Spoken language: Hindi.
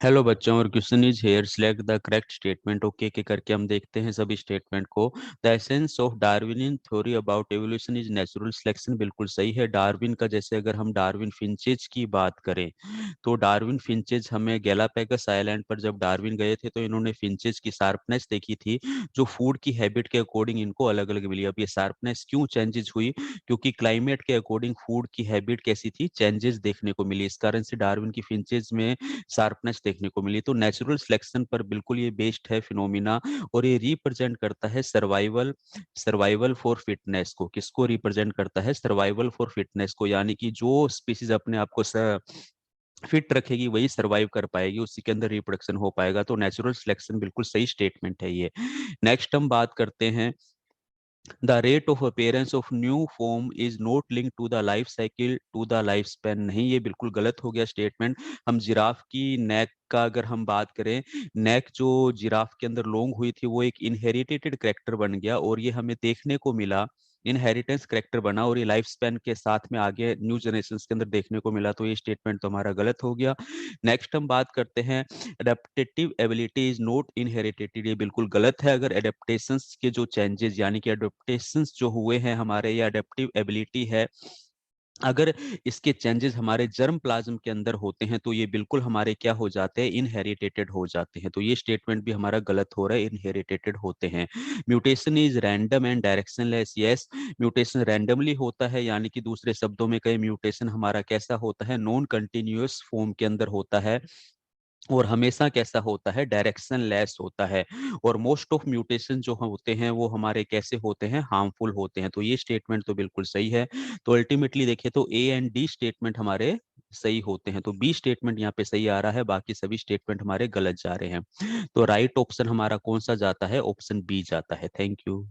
हेलो बच्चों, और question is here, select the correct statement. Okay के करके हम देखते हैं सभी स्टेटमेंट को। The essence of Darwinian theory about evolution is natural selection, बिल्कुल सही है। डार्विन का, जैसे अगर हम डार्विन फिंचेज की बात करें तो डार्विन फिंचेज, हमें गैलापागोस आइलैंड पर जब डार्विन गए थे तो इन्होंने फिंचेज की शार्पनेस देखी थी, जो फूड की हैबिट के अकॉर्डिंग इनको अलग अलग मिली। अब ये शार्पनेस क्यों चेंजेस हुई? क्योंकि क्लाइमेट के अकॉर्डिंग फूड की हैबिट कैसी थी, चेंजेस देखने को मिली। इस कारण से डार्विन की फिंचेज में शार्पनेस देखने को मिली। तो नेचुरल सिलेक्शन पर बिल्कुल ये बेस्ड है फिनोमिना, और ये रिप्रेजेंट करता है सर्वाइवल, सर्वाइवल फॉर फिटनेस को। किसको रिप्रेजेंट करता है? सर्वाइवल फॉर फिटनेस को, यानी कि जो स्पीसीज अपने आप को फिट रखेगी वही सर्वाइव कर पाएगी, उसी के अंदर रिप्रोडक्शन हो पाएगा। तो नेचुरल सिलेक्शन बिल्कुल सही स्टेटमेंट है ये। नेक्स्ट हम बात करते हैं, the rate of appearance of new form is not link to the life cycle to the life span. नहीं, ये बिल्कुल गलत हो गया स्टेटमेंट। हम जिराफ की नेक का अगर हम बात करें, नेक जो जिराफ के अंदर लॉन्ग हुई थी वो एक इनहेरिटेटेड करेक्टर बन गया, और ये हमें देखने को मिला, इनहेरिटेंस करेक्टर बना, और ये लाइफ स्पैन के साथ में आगे न्यू जनरेशन के अंदर देखने को मिला। तो ये स्टेटमेंट तो हमारा गलत हो गया। नेक्स्ट हम बात करते हैं, एडेप्टेटिव एबिलिटी इज नॉट इनहेरिटेड। ये बिल्कुल गलत है। अगर एडेप्टेशंस के जो चेंजेस, यानी कि एडेप्टेशंस जो हुए हैं हमारे, ये एडेप्टिव एबिलिटी है, अगर इसके चेंजेस हमारे जर्म प्लाज्म के अंदर होते हैं तो ये बिल्कुल हमारे क्या हो जाते हैं, इनहेरिटेटेड हो जाते हैं। तो ये स्टेटमेंट भी हमारा गलत हो रहा है, इनहेरिटेटेड होते हैं। Mutation is random and directionless. Yes, mutation randomly होता है, यानी कि दूसरे शब्दों में कहीं म्यूटेशन हमारा कैसा होता है, नॉन कंटिन्यूअस फॉर्म के अंदर होता है, और हमेशा कैसा होता है, डायरेक्शन लेस होता है। और मोस्ट ऑफ म्यूटेशन जो होते हैं वो हमारे कैसे होते हैं, हार्मफुल होते हैं। तो ये स्टेटमेंट तो बिल्कुल सही है। तो अल्टीमेटली देखिए तो ए एंड डी स्टेटमेंट हमारे सही होते हैं। तो बी स्टेटमेंट यहाँ पे सही आ रहा है, बाकी सभी स्टेटमेंट हमारे गलत जा रहे हैं। तो राइट ऑप्शन हमारा कौन सा जाता है? ऑप्शन बी जाता है। Thank you.